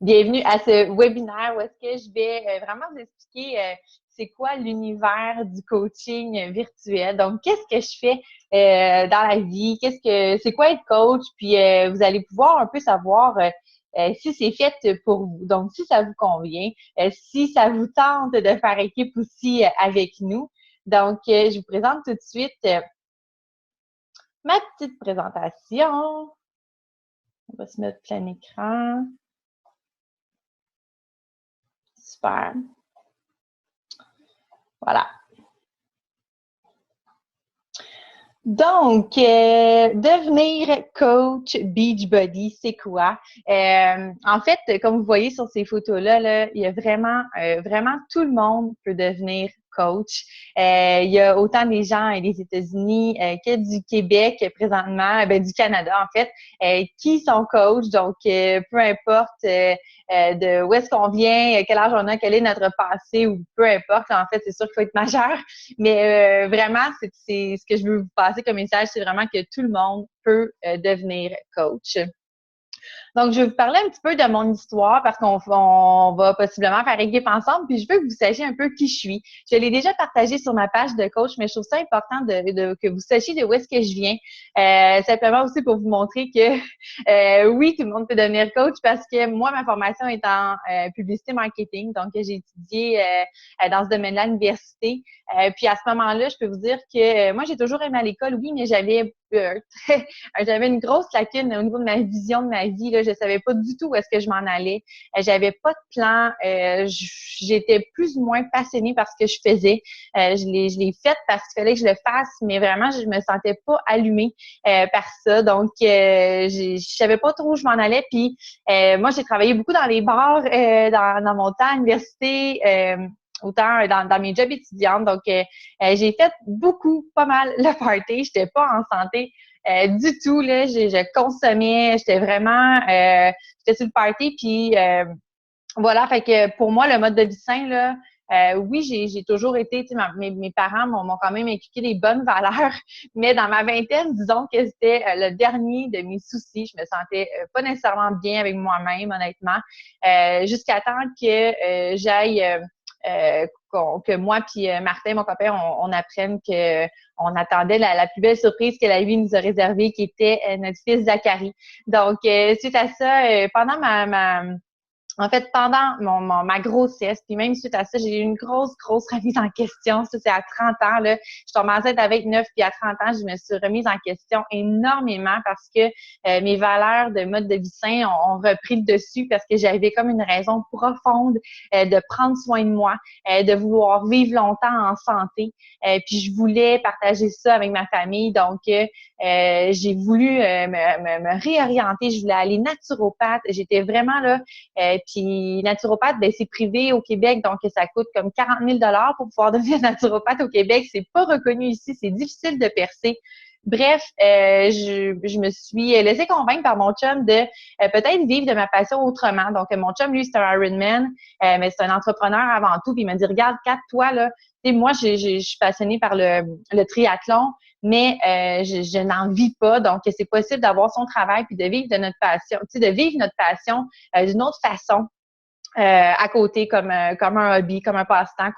Bienvenue à ce webinaire où est-ce que je vais vraiment vous expliquer c'est quoi l'univers du coaching virtuel. Donc, qu'est-ce que je fais dans la vie? C'est quoi être coach? Puis, vous allez pouvoir un peu savoir si c'est fait pour vous. Donc, si ça vous convient, si ça vous tente de faire équipe aussi avec nous. Donc, je vous présente tout de suite ma petite présentation. On va se mettre plein écran. Super. Voilà. Donc, devenir coach Beachbody, c'est quoi? En fait, comme vous voyez sur ces photos-là, là, il y a vraiment tout le monde peut devenir coach. Il y a autant des gens des États-Unis que du Québec présentement, du Canada en fait, qui sont coachs. Donc, peu importe de où est-ce qu'on vient, quel âge on a, quel est notre passé ou peu importe. En fait, c'est sûr qu'il faut être majeur. Mais vraiment, c'est ce que je veux vous passer comme message, c'est vraiment que tout le monde peut devenir coach. Donc, je vais vous parler un petit peu de mon histoire parce qu'on va possiblement faire équipe ensemble. Puis, je veux que vous sachiez un peu qui je suis. Je l'ai déjà partagé sur ma page de coach, mais je trouve ça important que vous sachiez de où est-ce que je viens. Simplement aussi pour vous montrer que oui, tout le monde peut devenir coach parce que moi, ma formation est en publicité marketing. Donc, j'ai étudié dans ce domaine-là à l'université. Puis, à ce moment-là, je peux vous dire que moi, j'ai toujours aimé à l'école, oui, mais j'avais une grosse lacune au niveau de ma vision de ma vie. Là. Je savais pas du tout où est-ce que je m'en allais. J'avais pas de plan. J'étais plus ou moins passionnée par ce que je faisais. Je l'ai fait parce qu'il fallait que je le fasse, mais vraiment, je me sentais pas allumée par ça. Donc, je savais pas trop où je m'en allais. Puis, moi, j'ai travaillé beaucoup dans les bars dans mon temps à l'université. Autant dans mes jobs étudiantes. Donc, j'ai fait pas mal le party. J'étais pas en santé du tout. Là, je consommais. J'étais sur le party. Puis voilà. Fait que pour moi, le mode de vie sain là. Oui, j'ai toujours été, tu sais, mes parents m'ont quand même inculqué les bonnes valeurs, mais dans ma vingtaine, disons que c'était le dernier de mes soucis. Je me sentais pas nécessairement bien avec moi-même, honnêtement, jusqu'à temps que j'aille que moi puis Martin, mon copain, on apprenne que on attendait la plus belle surprise que la vie nous a réservée, qui était notre fils Zachary. Donc, suite à ça, pendant en fait, pendant ma grossesse, puis même suite à ça, j'ai eu une grosse remise en question. Ça, c'est à 30 ans, là. Je tombe enceinte à 29, puis à 30 ans, je me suis remise en question énormément parce que mes valeurs de mode de vie sain ont repris le dessus parce que j'avais comme une raison profonde de prendre soin de moi, de vouloir vivre longtemps en santé. Puis je voulais partager ça avec ma famille. Donc, j'ai voulu me réorienter. Je voulais aller naturopathe. J'étais vraiment là. Puis naturopathe, ben c'est privé au Québec, donc ça coûte comme 40 000 pour pouvoir devenir naturopathe au Québec. C'est pas reconnu ici, c'est difficile de percer. Bref, je me suis laissée convaincre par mon chum de peut-être vivre de ma passion autrement. Donc, mon chum, lui, c'est un Ironman, mais c'est un entrepreneur avant tout. Puis il m'a dit, regarde, Kat, toi, là, tu sais, moi, je suis passionnée par le triathlon, mais je n'en vis pas. Donc, c'est possible d'avoir son travail puis de vivre de notre passion, tu sais, de vivre notre passion d'une autre façon. À côté comme un hobby, comme un passe-temps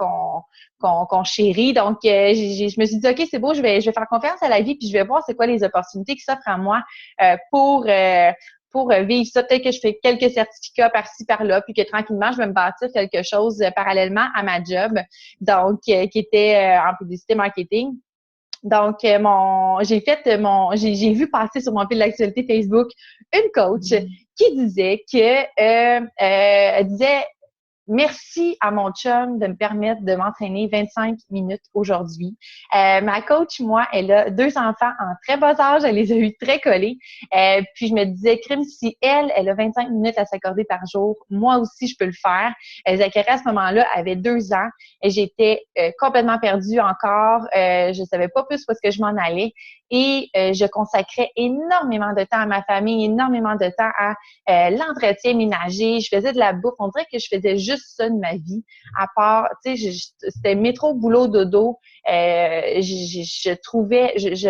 qu'on chérit. Donc, je me suis dit, OK, c'est beau, je vais faire confiance à la vie, puis je vais voir c'est quoi les opportunités qui s'offrent à moi pour vivre ça. Peut-être que je fais quelques certificats par-ci, par-là, puis que tranquillement, je vais me bâtir quelque chose parallèlement à ma job, donc qui était en publicité marketing. Donc, j'ai vu passer sur mon fil d'actualité Facebook une coach qui disait elle disait merci à mon chum de me permettre de m'entraîner 25 minutes aujourd'hui. Ma coach, moi, elle a 2 enfants en très bas âge. Elle les a eu très collés. Puis je me disais, crime, si elle a 25 minutes à s'accorder par jour, moi aussi, je peux le faire. Zachary, à ce moment-là, avait 2 ans et j'étais complètement perdue encore. Je savais pas plus où est-ce que je m'en allais. Et je consacrais énormément de temps à ma famille, énormément de temps à l'entretien ménager. Je faisais de la bouffe. On dirait que je faisais juste ça de ma vie. À part, tu sais, c'était métro, boulot, dodo. Je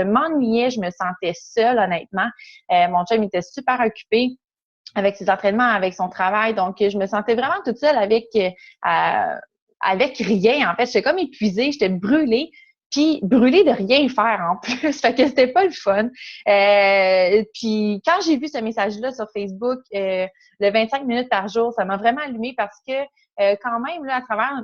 m'ennuyais, je me sentais seule, honnêtement. Mon chum était super occupé. avec ses entraînements, avec son travail. Donc, je me sentais vraiment toute seule avec rien. En fait, j'étais comme épuisée, j'étais brûlée. Puis brûlée de rien faire en plus, fait que c'était pas le fun. Puis quand j'ai vu ce message-là sur Facebook, le 25 minutes par jour, ça m'a vraiment allumée parce que quand même, là, à travers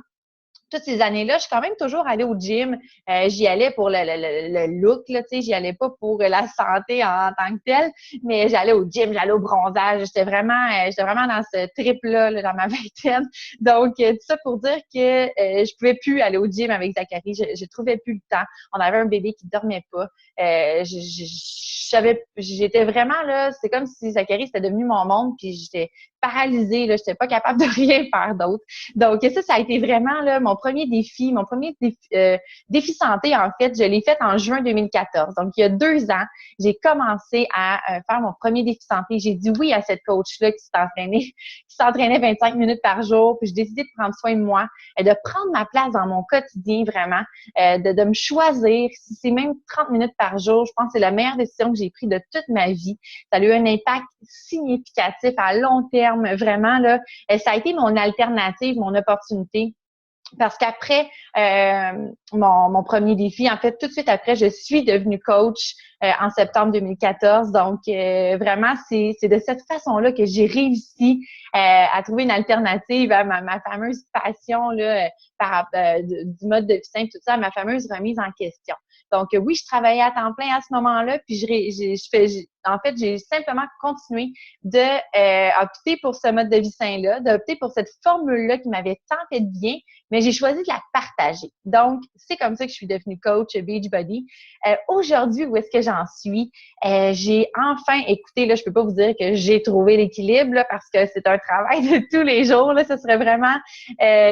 toutes ces années-là, je suis quand même toujours allée au gym. J'y allais pour le look, là, tu sais, j'y allais pas pour la santé en tant que telle, mais j'allais au gym, j'allais au bronzage. J'étais vraiment dans ce trip-là, là, dans ma vingtaine. Donc, tout ça pour dire que je pouvais plus aller au gym avec Zachary. Je trouvais plus le temps. On avait un bébé qui dormait pas. J'étais vraiment là, c'est comme si Zachary c'était devenu mon monde, puis j'étais paralysée, là, j'étais pas capable de rien faire d'autre. Donc ça a été vraiment là mon premier défi santé en fait. Je l'ai fait en juin 2014. Donc il y a 2 ans, j'ai commencé à faire mon premier défi santé. J'ai dit oui à cette coach-là qui s'entraînait 25 minutes par jour. Puis j'ai décidé de prendre soin de moi, de prendre ma place dans mon quotidien vraiment, de me choisir. Si c'est même 30 minutes par jour, je pense que c'est la meilleure décision que j'ai prise de toute ma vie. Ça a eu un impact significatif à long terme, vraiment là. Ça a été mon alternative, mon opportunité. Parce qu'après mon premier défi, en fait, tout de suite après, je suis devenue coach en septembre 2014. Donc, vraiment, c'est de cette façon-là que j'ai réussi à trouver une alternative à ma fameuse passion là, du mode de vie simple, tout ça, ma fameuse remise en question. Donc, oui, je travaillais à temps plein à ce moment-là, puis en fait, j'ai simplement continué de opter pour ce mode de vie sain-là, d'opter pour cette formule-là qui m'avait tant fait de bien, mais j'ai choisi de la partager. Donc, c'est comme ça que je suis devenue coach Beachbody. Aujourd'hui, où est-ce que j'en suis? J'ai enfin, écoutez, là, je peux pas vous dire que j'ai trouvé l'équilibre, là, parce que c'est un travail de tous les jours, là. Ce serait vraiment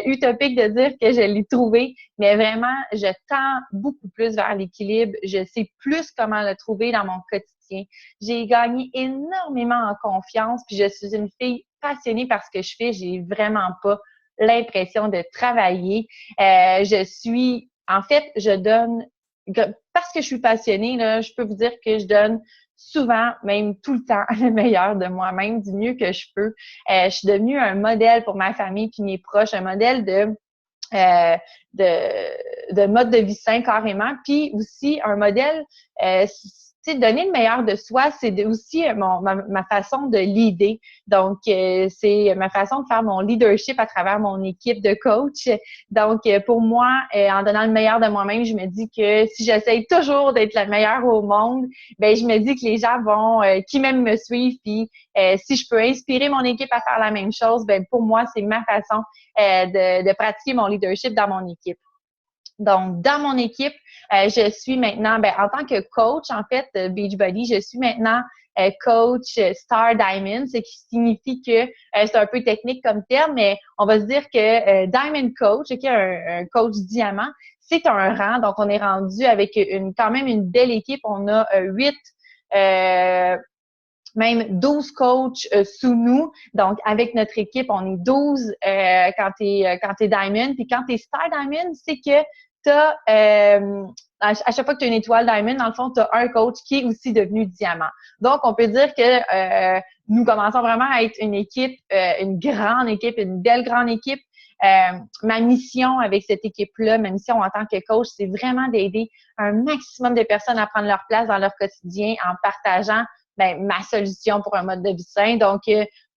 utopique de dire que je l'ai trouvé, mais vraiment, je tends beaucoup plus vers l'équilibre. Je sais plus comment le trouver dans mon quotidien. J'ai gagné énormément en confiance, puis je suis une fille passionnée par ce que je fais. J'ai vraiment pas l'impression de travailler. En fait, je donne, parce que je suis passionnée, là, je peux vous dire que je donne souvent, même tout le temps, le meilleur de moi-même, du mieux que je peux. Je suis devenue un modèle pour ma famille puis mes proches, un modèle euh, de mode de vie sain carrément, puis aussi un modèle, tu sais, donner le meilleur de soi, c'est aussi ma façon de leader. Donc, c'est ma façon de faire mon leadership à travers mon équipe de coach. Donc, pour moi, en donnant le meilleur de moi-même, je me dis que si j'essaye toujours d'être la meilleure au monde, ben je me dis que les gens vont, qui même me suivent, puis si je peux inspirer mon équipe à faire la même chose, ben pour moi, c'est ma façon de pratiquer mon leadership dans mon équipe. Donc, dans mon équipe, je suis maintenant, en tant que coach, en fait, Beachbody, je suis maintenant coach Star Diamond, ce qui signifie que c'est un peu technique comme terme, mais on va se dire que Diamond Coach, un coach diamant, c'est un rang. Donc, on est rendu avec quand même une belle équipe. On a 8 même 12 coachs sous nous. Donc, avec notre équipe, on est 12 quand t'es Diamond. Puis quand t'es Star Diamond, c'est que t'as à chaque fois que tu as une étoile Diamond, dans le fond, tu as un coach qui est aussi devenu diamant. Donc, on peut dire que nous commençons vraiment à être une équipe, une grande équipe, une belle grande équipe. Ma mission avec cette équipe-là, ma mission en tant que coach, c'est vraiment d'aider un maximum de personnes à prendre leur place dans leur quotidien en partageant ma solution pour un mode de vie sain. Donc,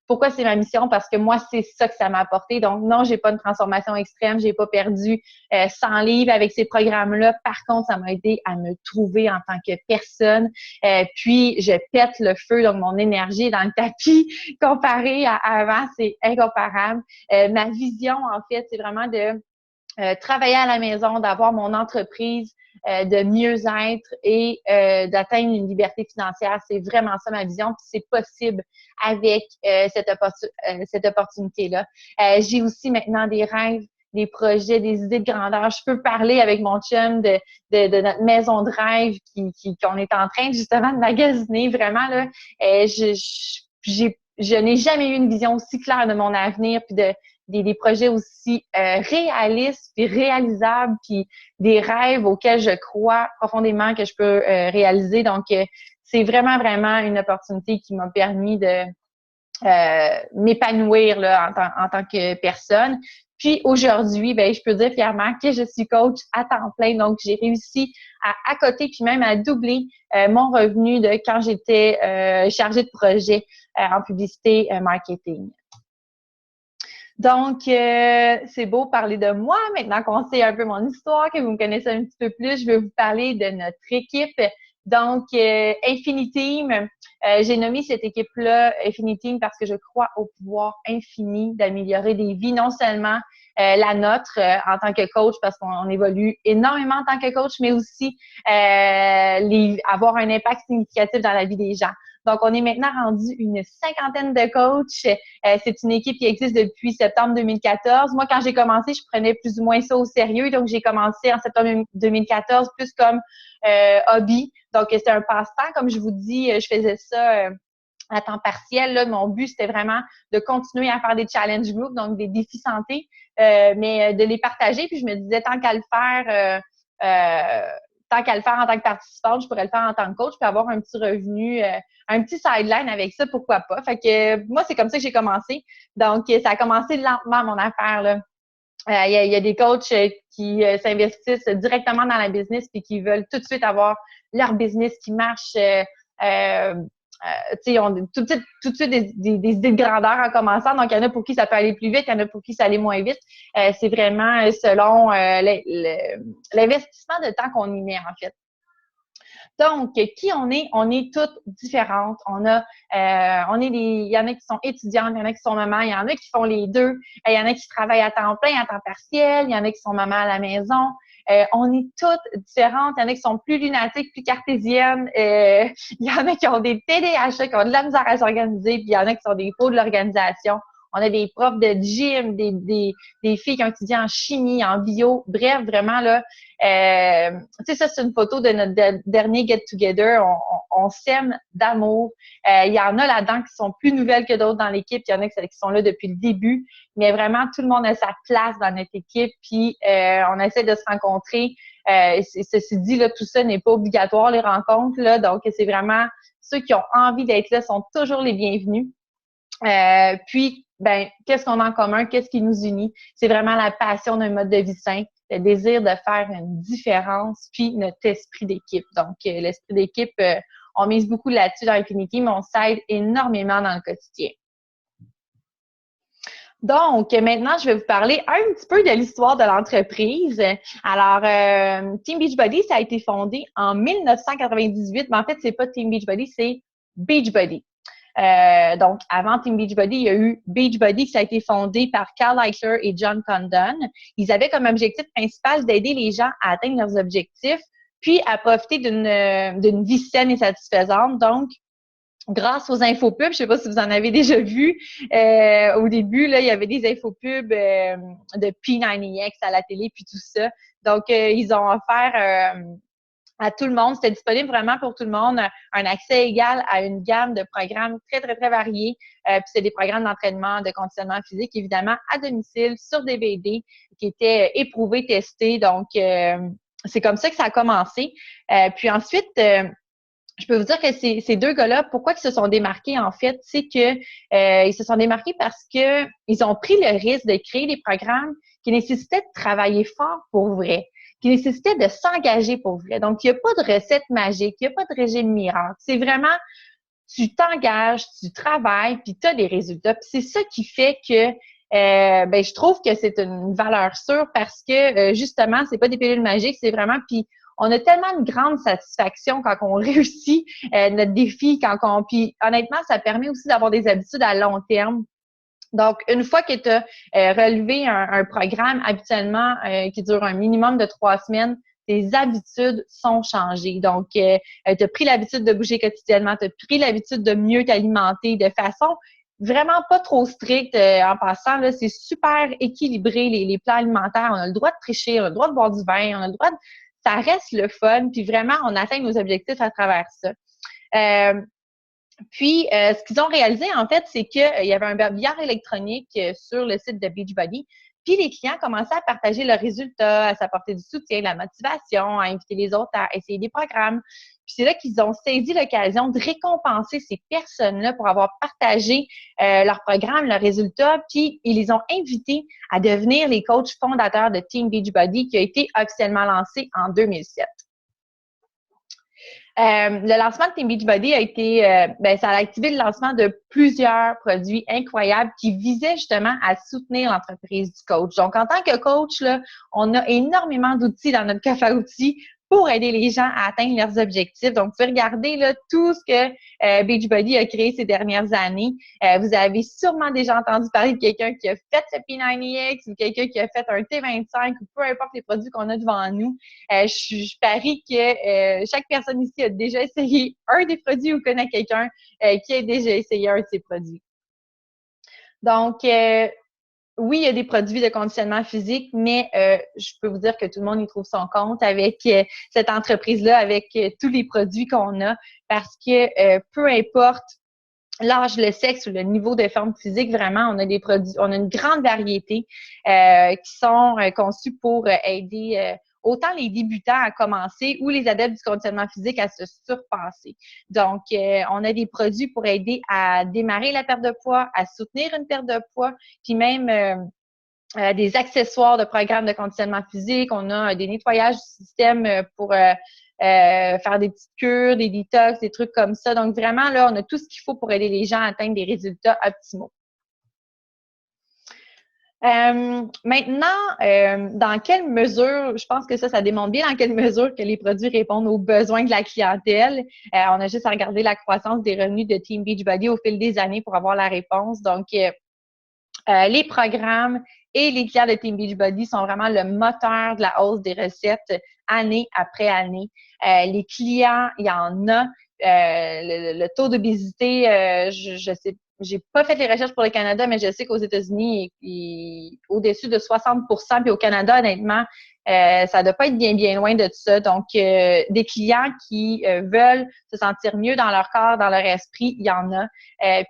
pourquoi c'est ma mission? Parce que moi, c'est ça que ça m'a apporté. Donc, non, j'ai pas une transformation extrême. J'ai pas perdu 100 livres avec ces programmes-là. Par contre, ça m'a aidé à me trouver en tant que personne. Puis, je pète le feu. Donc, mon énergie est dans le tapis comparé à avant. C'est incomparable. Ma vision, en fait, c'est vraiment de travailler à la maison, d'avoir mon entreprise, de mieux-être et d'atteindre une liberté financière. C'est vraiment ça ma vision, puis c'est possible avec cette opportunité-là. J'ai aussi maintenant des rêves, des projets, des idées de grandeur. Je peux parler avec mon chum de notre maison de rêve qu'on est en train justement de magasiner. Vraiment, là, je n'ai jamais eu une vision aussi claire de mon avenir puis des projets aussi réalistes puis réalisables puis des rêves auxquels je crois profondément que je peux réaliser. Donc, c'est vraiment, vraiment une opportunité qui m'a permis m'épanouir là, en tant que personne. Puis aujourd'hui, ben, je peux dire fièrement que je suis coach à temps plein. Donc, j'ai réussi à côté, puis même à doubler mon revenu de quand j'étais chargée de projet en publicité marketing. Donc, c'est beau parler de moi. Maintenant qu'on sait un peu mon histoire, que vous me connaissez un petit peu plus, je vais vous parler de notre équipe. Donc, Infiniteam, j'ai nommé cette équipe-là Infiniteam parce que je crois au pouvoir infini d'améliorer des vies, non seulement la nôtre en tant que coach, parce qu'on évolue énormément en tant que coach, mais aussi avoir un impact significatif dans la vie des gens. Donc, on est maintenant rendu une cinquantaine de coachs. C'est une équipe qui existe depuis septembre 2014. Moi, quand j'ai commencé, je prenais plus ou moins ça au sérieux. Donc, j'ai commencé en septembre 2014 plus comme hobby. Donc, c'était un passe-temps. Comme je vous dis, je faisais ça à temps partiel. Là, mon but, c'était vraiment de continuer à faire des challenge groups, donc des défis santé, mais de les partager. Puis, je me disais, tant qu'à le faire, tant qu'à le faire en tant que participante, je pourrais le faire en tant que coach, puis avoir un petit revenu, un petit sideline avec ça, pourquoi pas. Fait que moi, c'est comme ça que j'ai commencé. Donc, ça a commencé lentement, mon affaire, là. Il y a des coachs qui s'investissent directement dans la business puis qui veulent tout de suite avoir leur business qui marche. Tu sais, on tout de suite des idées de grandeur en commençant. Donc, il y en a pour qui ça peut aller plus vite, il y en a pour qui ça allait moins vite. C'est vraiment selon l'investissement de temps qu'on y met, en fait. Donc, qui on est? On est toutes différentes. Il y en a qui sont étudiantes, il y en a qui sont mamans, il y en a qui font les deux, il y en a qui travaillent à temps plein, à temps partiel, il y en a qui sont mamans à la maison. On est toutes différentes. Il y en a qui sont plus lunatiques, plus cartésiennes. Il y en a qui ont des TDAH, qui ont de la misère à s'organiser, puis il y en a qui sont des pros de l'organisation. On a des profs de gym, des filles qui ont étudié en chimie, en bio. Bref, vraiment, là, tu sais, ça, c'est une photo de notre dernier get-together. On s'aime d'amour. Il y en a là-dedans qui sont plus nouvelles que d'autres dans l'équipe. Il y en a qui sont là depuis le début. Mais vraiment, tout le monde a sa place dans notre équipe. Puis, on essaie de se rencontrer. Ceci dit, là, tout ça n'est pas obligatoire, les rencontres. Là, donc, c'est vraiment ceux qui ont envie d'être là sont toujours les bienvenus. Puis, ben, qu'est-ce qu'on a en commun? Qu'est-ce qui nous unit? C'est vraiment la passion d'un mode de vie sain, le désir de faire une différence, puis notre esprit d'équipe. Donc, l'esprit d'équipe, on mise beaucoup là-dessus dans Infinity, mais on s'aide énormément dans le quotidien. Donc, maintenant, je vais vous parler un petit peu de l'histoire de l'entreprise. Alors, Team Beachbody, ça a été fondé en 1998, mais en fait, c'est pas Team Beachbody, c'est Beachbody. Donc, avant Team Beachbody, il y a eu Beachbody qui a été fondé par Carl Eichler et John Condon. Ils avaient comme objectif principal d'aider les gens à atteindre leurs objectifs, puis à profiter d'une vie saine et satisfaisante. Donc, grâce aux infopubs, je ne sais pas si vous en avez déjà vu, au début, là, il y avait des infopubs de P90X à la télé, puis tout ça. Donc, ils ont offert à tout le monde. C'était disponible vraiment pour tout le monde, un accès égal à une gamme de programmes très, très, très variés. Puis c'est des programmes d'entraînement, de conditionnement physique, évidemment, à domicile, sur DVD, qui étaient éprouvés, testés. Donc, c'est comme ça que ça a commencé. Puis ensuite, je peux vous dire que ces deux gars-là, pourquoi ils se sont démarqués, en fait, c'est que ils se sont démarqués parce que ils ont pris le risque de créer des programmes qui nécessitaient de travailler fort pour vrai, qui nécessitait de s'engager pour vrai. Donc, il n'y a pas de recette magique, il n'y a pas de régime miracle. C'est vraiment, tu t'engages, tu travailles, puis tu as des résultats. Puis c'est ça qui fait que, ben, je trouve que c'est une valeur sûre parce que, justement, c'est pas des pilules magiques, c'est vraiment, puis on a tellement de grande satisfaction quand on réussit notre défi, puis honnêtement, ça permet aussi d'avoir des habitudes à long terme. Donc, une fois que tu as relevé un programme habituellement qui dure un minimum de 3 semaines, tes habitudes sont changées. Donc, tu as pris l'habitude de bouger quotidiennement, tu as pris l'habitude de mieux t'alimenter de façon vraiment pas trop stricte en passant. Là, c'est super équilibré, les plans alimentaires. On a le droit de tricher, on a le droit de boire du vin, on a le droit de... Ça reste le fun, puis vraiment, on atteint nos objectifs à travers ça. Puis, ce qu'ils ont réalisé, en fait, c'est qu'il y avait un barbillard électronique sur le site de Beachbody. Puis les clients commençaient à partager leurs résultats, à s'apporter du soutien, de la motivation, à inviter les autres à essayer des programmes. Puis c'est là qu'ils ont saisi l'occasion de récompenser ces personnes-là pour avoir partagé leurs programmes, leurs résultats, puis ils les ont invités à devenir les coachs fondateurs de Team Beachbody qui a été officiellement lancé en 2007. Le lancement de Team Beachbody a été, ça a activé le lancement de plusieurs produits incroyables qui visaient justement à soutenir l'entreprise du coach. Donc, en tant que coach, là, on a énormément d'outils dans notre coffre à outils pour aider les gens à atteindre leurs objectifs. Donc, vous pouvez regarder là, tout ce que Beachbody a créé ces dernières années. Vous avez sûrement déjà entendu parler de quelqu'un qui a fait ce P90X ou quelqu'un qui a fait un T25 ou peu importe les produits qu'on a devant nous. Je parie que chaque personne ici a déjà essayé un des produits ou connaît quelqu'un qui a déjà essayé un de ces produits. Donc, oui, il y a des produits de conditionnement physique, mais je peux vous dire que tout le monde y trouve son compte avec cette entreprise-là, avec tous les produits qu'on a, parce que peu importe l'âge, le sexe ou le niveau de forme physique, vraiment, on a des produits, on a une grande variété qui sont conçus pour aider autant les débutants à commencer ou les adeptes du conditionnement physique à se surpasser. Donc, on a des produits pour aider à démarrer la perte de poids, à soutenir une perte de poids, puis même des accessoires de programmes de conditionnement physique. On a des nettoyages du système pour faire des petites cures, des détox, des trucs comme ça. Donc, vraiment, là, on a tout ce qu'il faut pour aider les gens à atteindre des résultats optimaux. Maintenant, dans quelle mesure, je pense que ça démontre bien dans quelle mesure que les produits répondent aux besoins de la clientèle. On a juste à regarder la croissance des revenus de Team Beachbody au fil des années pour avoir la réponse. Donc, les programmes et les clients de Team Beachbody sont vraiment le moteur de la hausse des recettes année après année. Les clients, il y en a. Le taux d'obésité, je sais, j'ai pas fait les recherches pour le Canada, mais je sais qu'aux États-Unis, il est au-dessus de 60%, puis au Canada, honnêtement, ça doit pas être bien loin de tout ça. Donc, des clients qui veulent se sentir mieux dans leur corps, dans leur esprit, il y en a.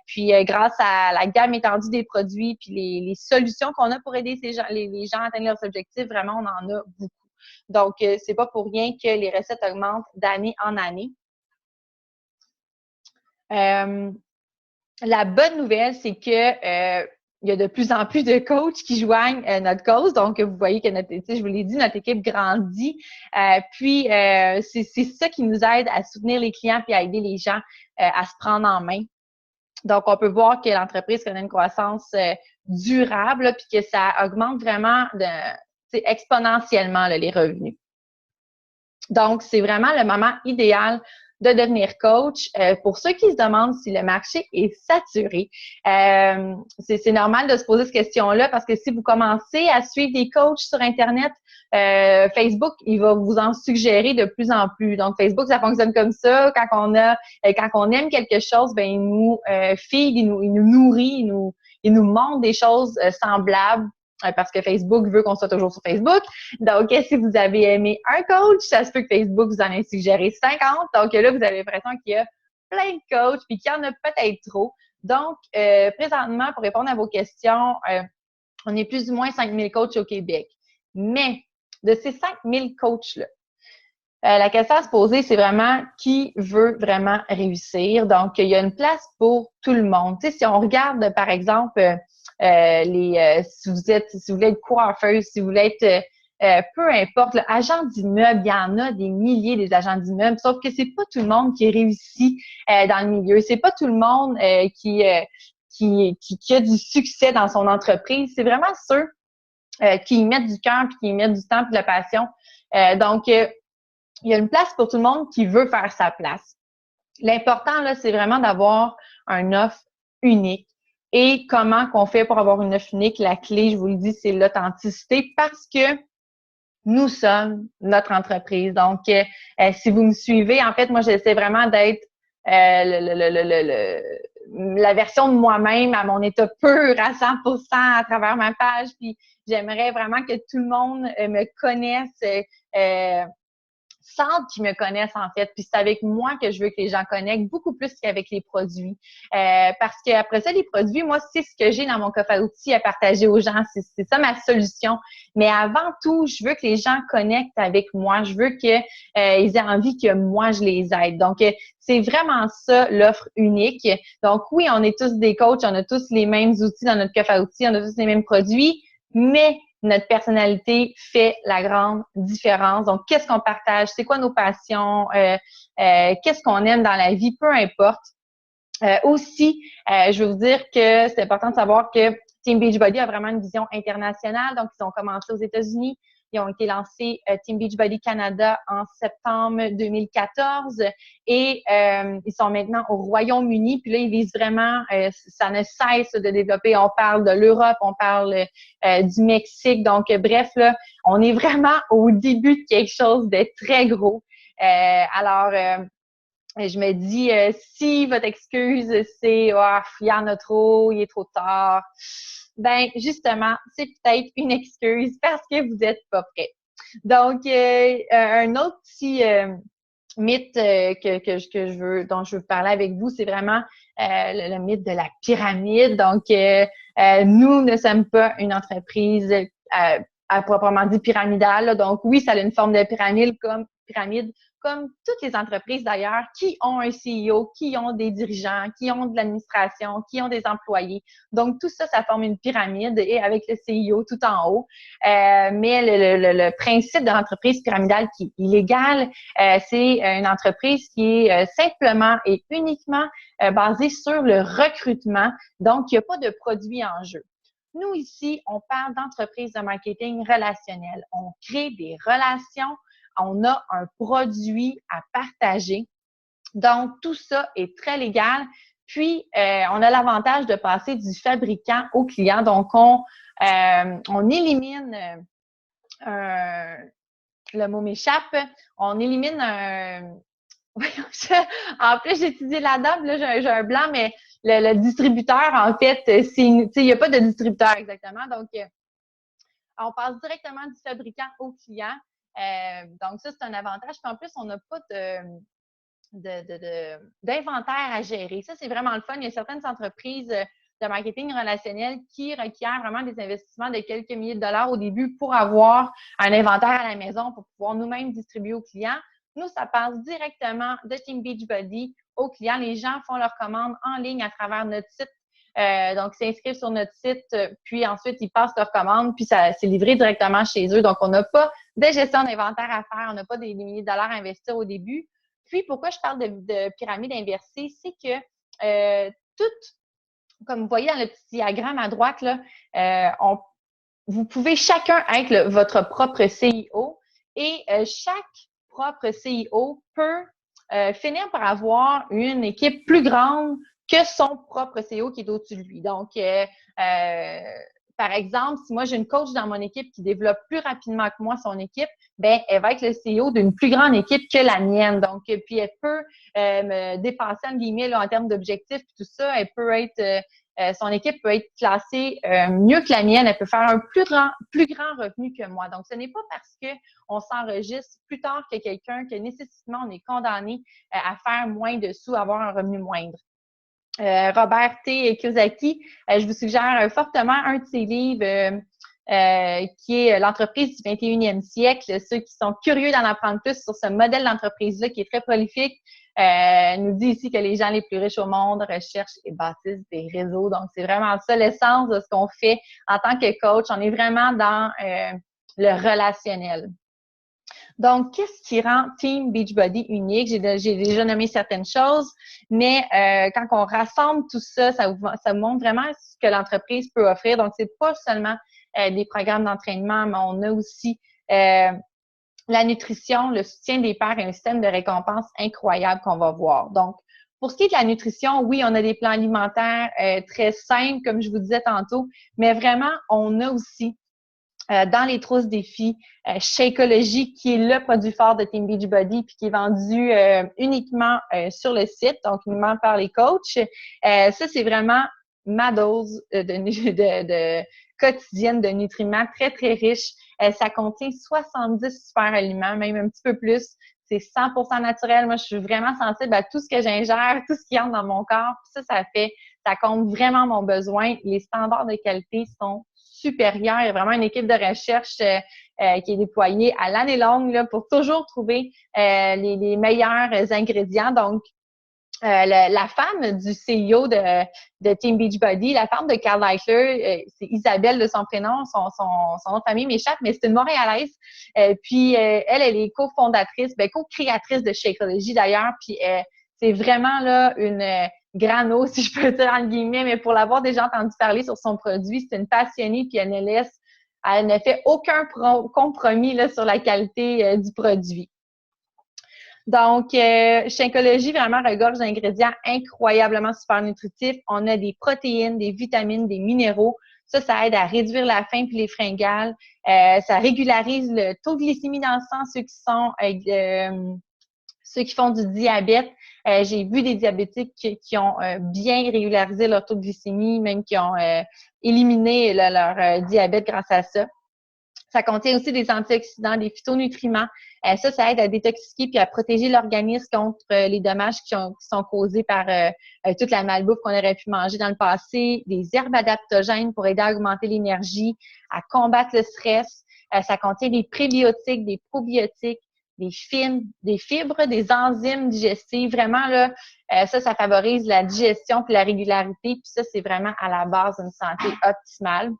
Puis, grâce à la gamme étendue des produits, puis les solutions qu'on a pour aider les gens à atteindre leurs objectifs, vraiment, on en a beaucoup. Donc, c'est pas pour rien que les recettes augmentent d'année en année. La bonne nouvelle, c'est que il y a de plus en plus de coachs qui joignent notre cause. Donc, vous voyez que je vous l'ai dit, notre équipe grandit. Puis, c'est ça qui nous aide à soutenir les clients puis à aider les gens à se prendre en main. Donc, on peut voir que l'entreprise connaît une croissance durable puis que ça augmente vraiment exponentiellement là, les revenus. Donc, c'est vraiment le moment idéal de devenir coach. Pour ceux qui se demandent si le marché est saturé, c'est normal de se poser cette question-là parce que si vous commencez à suivre des coachs sur Internet, Facebook, il va vous en suggérer de plus en plus. Donc, Facebook, ça fonctionne comme ça. Quand on aime quelque chose, ben il nous feed, il nous nourrit, il nous montre des choses semblables. Parce que Facebook veut qu'on soit toujours sur Facebook. Donc, si vous avez aimé un coach, ça se peut que Facebook vous en ait suggéré 50. Donc, là, vous avez l'impression qu'il y a plein de coachs puis qu'il y en a peut-être trop. Donc, présentement, pour répondre à vos questions, on est plus ou moins 5000 coachs au Québec. Mais de ces 5000 coachs-là, la question à se poser, c'est vraiment qui veut vraiment réussir. Donc, il y a une place pour tout le monde. Tu sais, si on regarde, par exemple, si vous voulez être coiffeuse, si vous voulez être peu importe, agent d'immeuble, il y en a des milliers des agents d'immeuble, sauf que c'est pas tout le monde qui réussit dans le milieu. C'est pas tout le monde qui a du succès dans son entreprise. C'est vraiment ceux qui y mettent du cœur, puis qui y mettent du temps, puis de la passion. Donc, il y a une place pour tout le monde qui veut faire sa place. L'important, là, c'est vraiment d'avoir un offre unique. Et comment qu'on fait pour avoir une offre unique? La clé, je vous le dis, c'est l'authenticité parce que nous sommes notre entreprise. Donc, si vous me suivez, en fait, moi, j'essaie vraiment d'être la version de moi-même à mon état pur à 100% à travers ma page. Puis, j'aimerais vraiment que tout le monde me connaisse sentent qu'ils me connaissent, en fait. Puis c'est avec moi que je veux que les gens connectent beaucoup plus qu'avec les produits. Parce qu'après ça, les produits, moi, c'est ce que j'ai dans mon coffre à outils à partager aux gens. C'est ça ma solution. Mais avant tout, je veux que les gens connectent avec moi. Je veux qu'ils aient envie que moi, je les aide. Donc, c'est vraiment ça, l'offre unique. Donc, oui, on est tous des coachs, on a tous les mêmes outils dans notre coffre à outils, on a tous les mêmes produits, mais notre personnalité fait la grande différence. Donc, qu'est-ce qu'on partage? C'est quoi nos passions? Qu'est-ce qu'on aime dans la vie? Peu importe. Aussi, je veux vous dire que c'est important de savoir que Team Beachbody a vraiment une vision internationale. Donc, ils ont commencé aux États-Unis. Ils ont été lancés Team Beachbody Canada en septembre 2014 et ils sont maintenant au Royaume-Uni. Puis là, ils visent vraiment, ça ne cesse de développer. On parle de l'Europe, on parle du Mexique. Donc, bref, là, on est vraiment au début de quelque chose de très gros. Je me dis, si votre excuse, c'est il y en a trop, il est trop tard », ben justement, c'est peut-être une excuse parce que vous n'êtes pas prêt. Donc, un autre petit mythe dont je veux parler avec vous, c'est vraiment le mythe de la pyramide. Donc, nous ne sommes pas une entreprise à proprement dit pyramidale, là. Donc, oui, ça a une forme de pyramide comme toutes les entreprises d'ailleurs, qui ont un CEO, qui ont des dirigeants, qui ont de l'administration, qui ont des employés. Donc, tout ça, ça forme une pyramide et avec le CEO tout en haut. Mais le principe de l'entreprise pyramidale qui est illégal, c'est une entreprise qui est simplement et uniquement basée sur le recrutement. Donc, il n'y a pas de produit en jeu. Nous, ici, on parle d'entreprise de marketing relationnel. On crée des relations. On a un produit à partager. Donc, tout ça est très légal. Puis, on a l'avantage de passer du fabricant au client. Donc, on élimine, le mot m'échappe, on élimine en plus, j'ai étudié la dame, là, j'ai un blanc, mais le distributeur, en fait, il n'y a pas de distributeur exactement. Donc, on passe directement du fabricant au client. Donc, ça, c'est un avantage. Puis en plus, on n'a pas d'inventaire à gérer. Ça, c'est vraiment le fun. Il y a certaines entreprises de marketing relationnel qui requièrent vraiment des investissements de quelques milliers de dollars au début pour avoir un inventaire à la maison, pour pouvoir nous-mêmes distribuer aux clients. Nous, ça passe directement de Team Beachbody aux clients. Les gens font leurs commandes en ligne à travers notre site. Donc, ils s'inscrivent sur notre site, puis ensuite, ils passent leurs commandes, puis ça c'est livré directement chez eux. Donc, on n'a pas de gestion d'inventaire à faire, on n'a pas des milliers de dollars à investir au début. Puis, pourquoi je parle de pyramide inversée, c'est que comme vous voyez dans le petit diagramme à droite, là, vous pouvez chacun être votre propre CIO et chaque propre CIO peut finir par avoir une équipe plus grande que son propre CEO qui est au-dessus de lui. Donc, par exemple, si moi j'ai une coach dans mon équipe qui développe plus rapidement que moi son équipe, ben elle va être le CEO d'une plus grande équipe que la mienne. Donc, puis elle peut me dépasser en guillemets là, en termes d'objectifs et tout ça. Elle peut être son équipe peut être classée mieux que la mienne. Elle peut faire un plus grand revenu que moi. Donc, ce n'est pas parce qu'on s'enregistre plus tard que quelqu'un que nécessairement on est condamné à faire moins de sous, avoir un revenu moindre. Robert T. Kiyosaki, je vous suggère fortement un de ses livres qui est l'entreprise du 21e siècle. Ceux qui sont curieux d'en apprendre plus sur ce modèle d'entreprise-là qui est très prolifique, nous dit ici que les gens les plus riches au monde recherchent et bâtissent des réseaux. Donc, c'est vraiment ça l'essence de ce qu'on fait en tant que coach. On est vraiment dans le relationnel. Donc, qu'est-ce qui rend Team Beachbody unique? J'ai déjà nommé certaines choses, mais quand on rassemble tout ça, ça vous montre vraiment ce que l'entreprise peut offrir. Donc, c'est pas seulement des programmes d'entraînement, mais on a aussi la nutrition, le soutien des pairs et un système de récompense incroyable qu'on va voir. Donc, pour ce qui est de la nutrition, oui, on a des plans alimentaires très simples, comme je vous disais tantôt, mais vraiment, on a aussi dans les trousses défis, Shakeology, qui est le produit fort de Team Beachbody, puis qui est vendu uniquement sur le site, donc uniquement par les coachs. Ça, c'est vraiment ma dose de quotidienne de nutriments très, très riche. Ça contient 70 super aliments, même un petit peu plus. c'est 100% naturel. Moi, je suis vraiment sensible à tout ce que j'ingère, tout ce qui entre dans mon corps. Puis ça compte vraiment mon besoin. Les standards de qualité sont supérieurs. Il y a vraiment une équipe de recherche qui est déployée à l'année longue là, pour toujours trouver les meilleurs ingrédients. Donc, la femme du CEO de Team Beachbody, la femme de Karl Eichler, c'est Isabelle de son prénom, son nom de famille m'échappe, mais c'est une Montréalaise. Puis elle est co-fondatrice, co-créatrice de Shakeology d'ailleurs. Puis c'est vraiment là une grano, si je peux dire entre guillemets, mais pour l'avoir déjà entendu parler sur son produit, c'est une passionnée, puis elle ne fait aucun compromis là, sur la qualité du produit. Donc, Shakeology vraiment regorge d'ingrédients incroyablement super nutritifs. On a des protéines, des vitamines, des minéraux. Ça aide à réduire la faim puis les fringales. Ça régularise le taux de glycémie dans le sang, ceux qui font du diabète. J'ai vu des diabétiques qui ont bien régularisé leur taux de glycémie, même qui ont éliminé leur diabète grâce à ça. Ça contient aussi des antioxydants, des phytonutriments. Ça aide à détoxiquer puis à protéger l'organisme contre les dommages qui sont causés par toute la malbouffe qu'on aurait pu manger dans le passé. Des herbes adaptogènes pour aider à augmenter l'énergie, à combattre le stress. Ça contient des prébiotiques, des probiotiques, des fibres, des enzymes digestives. Vraiment, là, ça favorise la digestion puis la régularité. Puis ça, c'est vraiment à la base d'une santé optimale.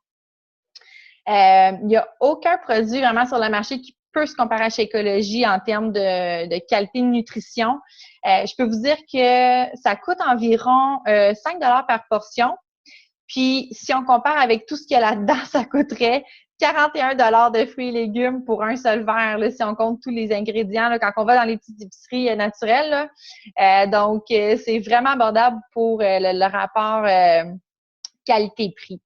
Il n'y a aucun produit vraiment sur le marché qui peut se comparer à Shakeology en termes de qualité de nutrition. Je peux vous dire que ça coûte environ 5 $ par portion. Puis, si on compare avec tout ce qu'il y a là-dedans, ça coûterait 41 $ de fruits et légumes pour un seul verre, là, si on compte tous les ingrédients, là, quand on va dans les petites épiceries naturelles. Là. Donc, c'est vraiment abordable pour le rapport qualité-prix.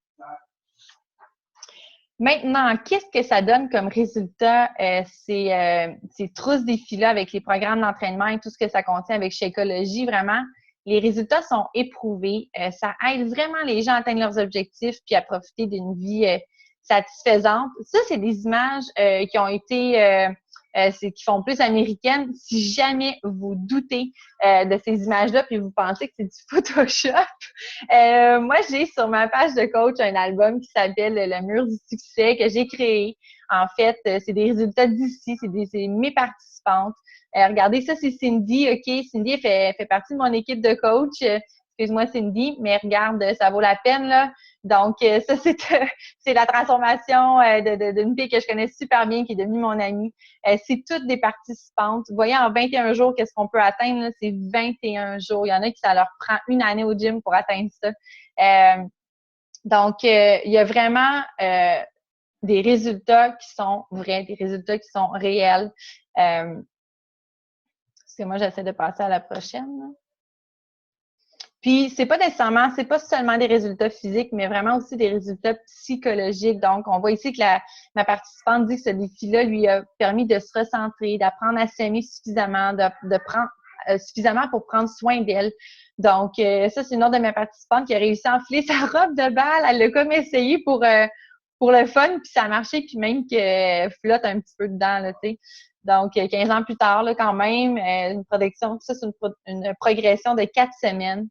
Maintenant, qu'est-ce que ça donne comme résultat, ces trousses défis-là avec les programmes d'entraînement et tout ce que ça contient avec Shakeology? Vraiment, les résultats sont éprouvés. Ça aide vraiment les gens à atteindre leurs objectifs puis à profiter d'une vie satisfaisante. Ça, c'est des images qui ont été qui font plus américaines. Si jamais vous doutez de ces images-là puis vous pensez que c'est du Photoshop, moi, j'ai sur ma page de coach un album qui s'appelle Le mur du succès que j'ai créé. En fait, c'est des résultats d'ici, c'est mes participantes. Regardez, ça, c'est Cindy. OK, Cindy fait partie de mon équipe de coach. Excuse-moi, Cindy, mais regarde, ça vaut la peine, là. Donc, ça, c'est la transformation d'une fille que je connais super bien, qui est devenue mon amie. C'est toutes des participantes. Vous voyez, en 21 jours, qu'est-ce qu'on peut atteindre? Là? C'est 21 jours. Il y en a qui, ça leur prend une année au gym pour atteindre ça. Donc, il y a vraiment des résultats qui sont vrais, des résultats qui sont réels. Parce que moi, j'essaie de passer à la prochaine. Là. Puis, c'est pas seulement des résultats physiques, mais vraiment aussi des résultats psychologiques. Donc, on voit ici que ma participante dit que ce défi-là lui a permis de se recentrer, d'apprendre à s'aimer suffisamment, de prendre suffisamment pour prendre soin d'elle. Donc, ça, c'est une autre de mes participantes qui a réussi à enfiler sa robe de bal. Elle l'a comme essayé pour le fun, puis ça a marché, puis même qu'elle flotte un petit peu dedans, là, tu sais. Donc, 15 ans plus tard, là, quand même, une progression de 4 semaines.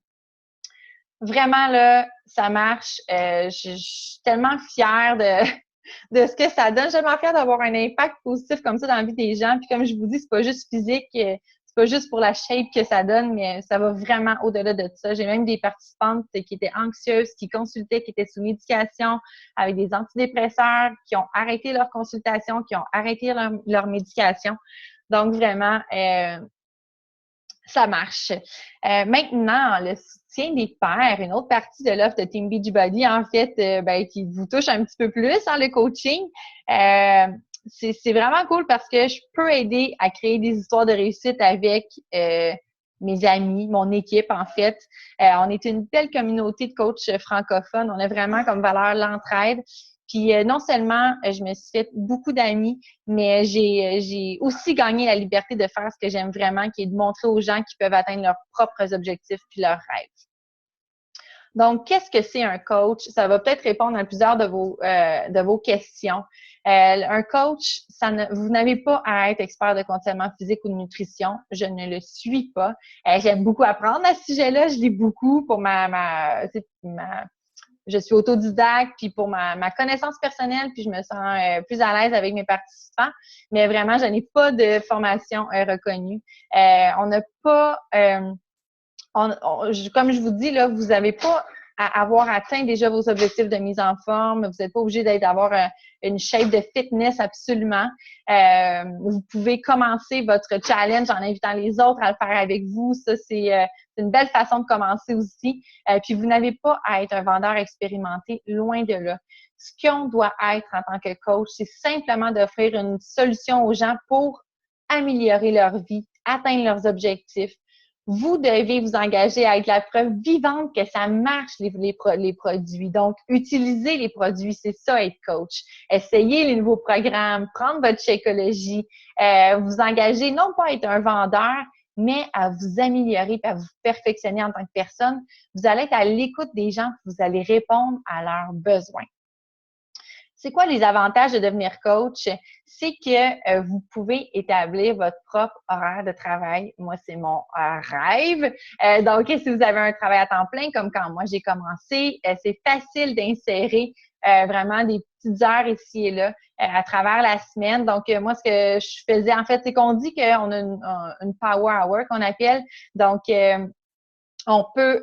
Vraiment, là, ça marche. Je suis tellement fière de ce que ça donne. Je suis tellement fière d'avoir un impact positif comme ça dans la vie des gens. Puis comme je vous dis, c'est pas juste physique, c'est pas juste pour la shape que ça donne, mais ça va vraiment au-delà de ça. J'ai même des participantes qui étaient anxieuses, qui consultaient, qui étaient sous médication, avec des antidépresseurs, qui ont arrêté leur consultation, qui ont arrêté leur médication. Donc, vraiment, ça marche. Maintenant, le soutien des pairs, une autre partie de l'offre de Team Beachbody, en fait, qui vous touche un petit peu plus dans le coaching. C'est vraiment cool parce que je peux aider à créer des histoires de réussite avec mes amis, mon équipe, en fait. On est une belle communauté de coachs francophones. On a vraiment comme valeur l'entraide. Puis non seulement je me suis fait beaucoup d'amis, mais j'ai aussi gagné la liberté de faire ce que j'aime vraiment, qui est de montrer aux gens qu'ils peuvent atteindre leurs propres objectifs puis leurs rêves. Donc, qu'est-ce que c'est un coach? Ça va peut-être répondre à plusieurs de vos questions. Un coach, vous n'avez pas à être expert de conditionnement physique ou de nutrition. Je ne le suis pas. J'aime beaucoup apprendre à ce sujet-là. Je lis beaucoup pour je suis autodidacte, puis pour ma connaissance personnelle, puis je me sens plus à l'aise avec mes participants. Mais vraiment, je n'ai pas de formation reconnue. On n'a pas... comme je vous dis, là, vous n'avez pas à avoir atteint déjà vos objectifs de mise en forme. Vous n'êtes pas obligé d'avoir une shape de fitness absolument. Vous pouvez commencer votre challenge en invitant les autres à le faire avec vous. Ça, c'est une belle façon de commencer aussi. Puis vous n'avez pas à être un vendeur expérimenté, loin de là. Ce qu'on doit être en tant que coach, c'est simplement d'offrir une solution aux gens pour améliorer leur vie, atteindre leurs objectifs. Vous devez vous engager à être la preuve vivante que ça marche, les produits. Donc, utilisez les produits, c'est ça, être coach. Essayez les nouveaux programmes, prendre votre Shakeology, vous engager non pas à être un vendeur, mais à vous améliorer et à vous perfectionner en tant que personne. Vous allez être à l'écoute des gens, vous allez répondre à leurs besoins. C'est quoi les avantages de devenir coach? C'est que vous pouvez établir votre propre horaire de travail. Moi, c'est mon rêve. Donc, si vous avez un travail à temps plein, comme quand moi j'ai commencé, c'est facile d'insérer vraiment des petites heures ici et là à travers la semaine. Donc, moi, ce que je faisais, en fait, c'est qu'on dit qu'on a une power hour qu'on appelle. Donc, on peut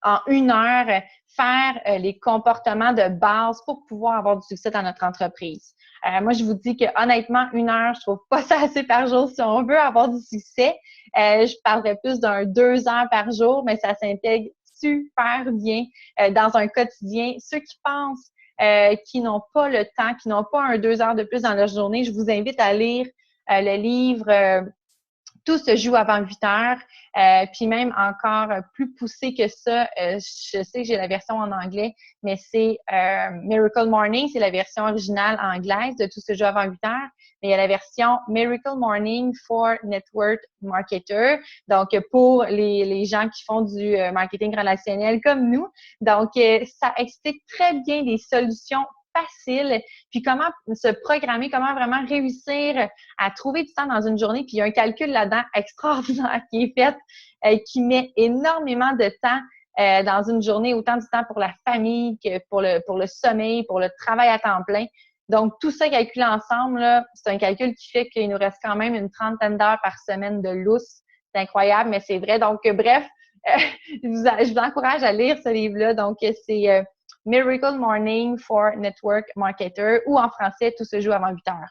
en 1 heure faire les comportements de base pour pouvoir avoir du succès dans notre entreprise. Moi, je vous dis que honnêtement, 1 heure, je trouve pas ça assez par jour si on veut avoir du succès. Je parlerais plus d'un 2 heures par jour, mais ça s'intègre super bien dans un quotidien. Ceux qui pensent qui n'ont pas le temps, qui n'ont pas un 2 heures de plus dans leur journée, je vous invite à lire le livre Tout se joue avant 8 heures. Puis même encore plus poussé que ça, je sais que j'ai la version en anglais, mais c'est Miracle Morning, c'est la version originale anglaise de Tout se joue avant 8 heures. Mais il y a la version Miracle Morning for Network Marketer, donc pour les gens qui font du marketing relationnel comme nous. Donc, ça explique très bien des solutions facile, puis comment se programmer, comment vraiment réussir à trouver du temps dans une journée, puis il y a un calcul là-dedans extraordinaire qui est fait, qui met énormément de temps dans une journée, autant du temps pour la famille que pour le sommeil, pour le travail à temps plein. Donc, tout ça calculé ensemble, là, c'est un calcul qui fait qu'il nous reste quand même une 30aine d'heures par semaine de lousse. C'est incroyable, mais c'est vrai. Donc, bref, je vous encourage à lire ce livre-là. Donc, c'est Miracle Morning for Network Marketer ou en français, Tout se joue avant 8 heures.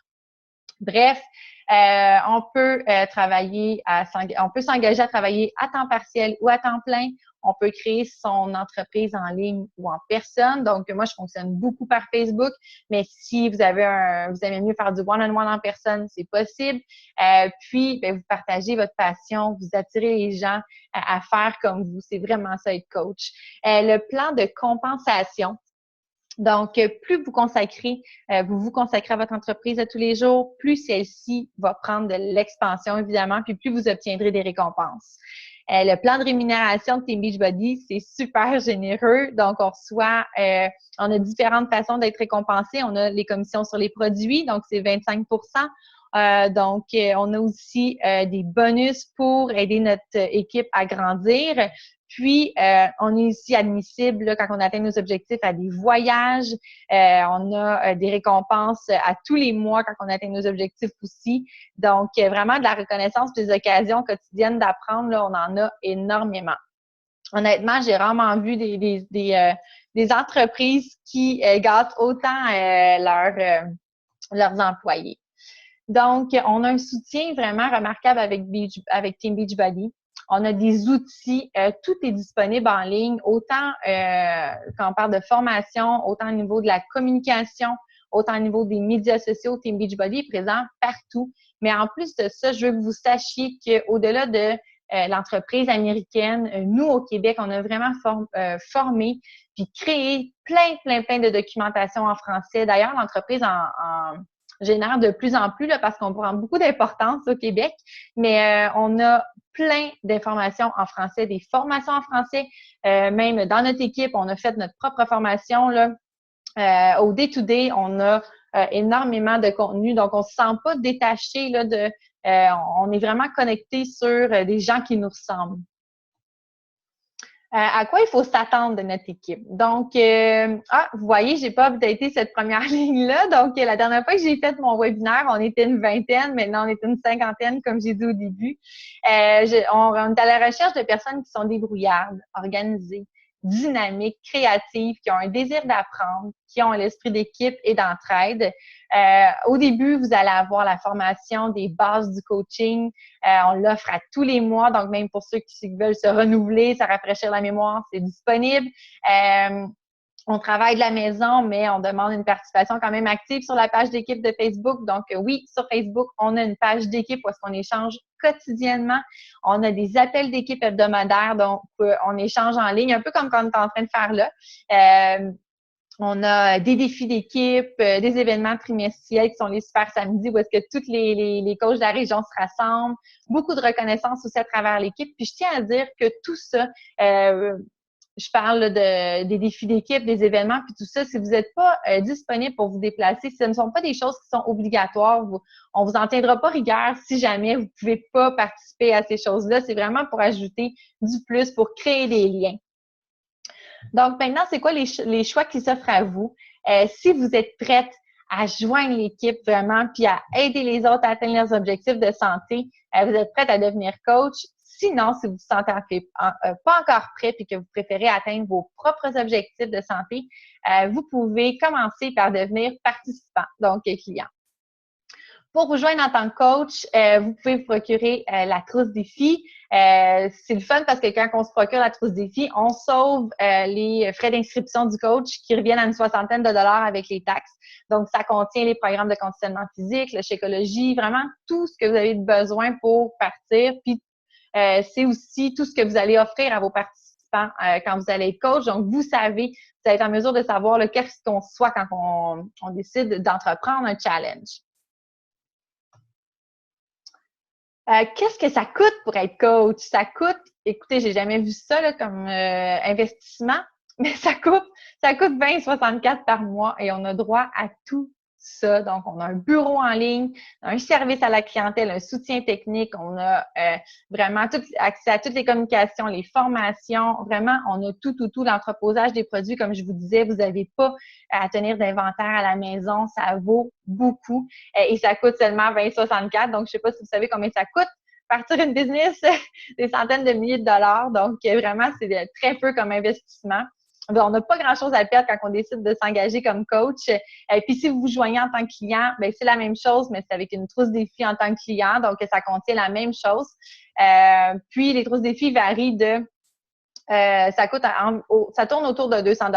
Bref, on peut on peut s'engager à travailler à temps partiel ou à temps plein. On peut créer son entreprise en ligne ou en personne. Donc, moi, je fonctionne beaucoup par Facebook, mais si vous aimez mieux faire du one-on-one en personne, c'est possible. Puis, vous partagez votre passion, vous attirez les gens à faire comme vous. C'est vraiment ça, être coach. Le plan de compensation. Donc, plus vous vous consacrez à votre entreprise à tous les jours, plus celle-ci va prendre de l'expansion, évidemment, puis plus vous obtiendrez des récompenses. Le plan de rémunération de Team Beachbody, c'est super généreux. Donc, on a différentes façons d'être récompensé. On a les commissions sur les produits, donc c'est 25 donc, on a aussi des bonus pour aider notre équipe à grandir. Puis, on est aussi admissible là, quand on atteint nos objectifs à des voyages. On a des récompenses à tous les mois quand on atteint nos objectifs aussi. Donc, vraiment de la reconnaissance des occasions quotidiennes d'apprendre, là, on en a énormément. Honnêtement, j'ai rarement vu des entreprises qui gâtent autant leurs employés. Donc, on a un soutien vraiment remarquable avec Team Beachbody. On a des outils, tout est disponible en ligne, autant quand on parle de formation, autant au niveau de la communication, autant au niveau des médias sociaux. Team Beachbody est présent partout. Mais en plus de ça, je veux que vous sachiez qu'au-delà de l'entreprise américaine, nous, au Québec, on a vraiment formé puis créé plein de documentation en français. D'ailleurs, l'entreprise en génère de plus en plus là, parce qu'on prend beaucoup d'importance au Québec, mais on a plein d'informations en français, des formations en français. Même dans notre équipe, on a fait notre propre formation là. Au day-to-day, on a énormément de contenu, donc on ne se sent pas détaché là, on est vraiment connecté sur des gens qui nous ressemblent. À quoi il faut s'attendre de notre équipe. Donc, vous voyez, j'ai pas updaté cette première ligne-là. Donc, la dernière fois que j'ai fait mon webinaire, on était une vingtaine. Maintenant, on est une cinquantaine, comme j'ai dit au début. On est à la recherche de personnes qui sont débrouillardes, organisées, dynamiques, créatives, qui ont un désir d'apprendre, qui ont l'esprit d'équipe et d'entraide. Au début, vous allez avoir la formation des bases du coaching. On l'offre à tous les mois, donc même pour ceux qui veulent se renouveler, se rafraîchir la mémoire, c'est disponible. On travaille de la maison, mais on demande une participation quand même active sur la page d'équipe de Facebook. Donc, oui, sur Facebook, on a une page d'équipe où est-ce qu'on échange quotidiennement. On a des appels d'équipe hebdomadaires, donc on échange en ligne, un peu comme on est en train de faire là. On a des défis d'équipe, des événements trimestriels qui sont les super samedis où est-ce que tous les coachs de la région se rassemblent. Beaucoup de reconnaissance aussi à travers l'équipe. Puis je tiens à dire que tout ça, je parle des défis d'équipe, des événements, puis tout ça. Si vous n'êtes pas disponible pour vous déplacer, si ce ne sont pas des choses qui sont obligatoires, on vous en tiendra pas rigueur si jamais vous ne pouvez pas participer à ces choses-là. C'est vraiment pour ajouter du plus, pour créer des liens. Donc, maintenant, c'est quoi les choix qui s'offrent à vous? Si vous êtes prête à joindre l'équipe vraiment, puis à aider les autres à atteindre leurs objectifs de santé, vous êtes prête à devenir coach. Sinon, si vous vous sentez pas encore prêt puis que vous préférez atteindre vos propres objectifs de santé, vous pouvez commencer par devenir participant, donc client. Pour vous joindre en tant que coach, vous pouvez vous procurer la trousse défi. C'est le fun parce que quand on se procure la trousse défi, on sauve les frais d'inscription du coach qui reviennent à une soixantaine de dollars avec les taxes. Donc, ça contient les programmes de conditionnement physique, la chécologie, vraiment tout ce que vous avez besoin pour partir. Puis, c'est aussi tout ce que vous allez offrir à vos participants quand vous allez être coach. Donc, vous savez, vous allez être en mesure de savoir qu'est-ce qu'on soit quand on décide d'entreprendre un challenge. Qu'est-ce que ça coûte pour être coach? Ça coûte, écoutez, j'ai jamais vu ça là, comme investissement, mais ça coûte 20,64 par mois et on a droit à tout ça. Donc, on a un bureau en ligne, un service à la clientèle, un soutien technique, on a vraiment accès à toutes les communications, les formations. Vraiment, on a tout, l'entreposage des produits. Comme je vous disais, vous n'avez pas à tenir d'inventaire à la maison. Ça vaut beaucoup et ça coûte seulement 20,64. Donc, je ne sais pas si vous savez combien ça coûte. Partir une business, des centaines de milliers de dollars. Donc, vraiment, c'est très peu comme investissement. On n'a pas grand-chose à perdre quand on décide de s'engager comme coach. Puis, si vous vous joignez en tant que client, bien, c'est la même chose, mais c'est avec une trousse défi en tant que client. Donc, ça contient la même chose. Puis, les trousses défi varient ça tourne autour de 200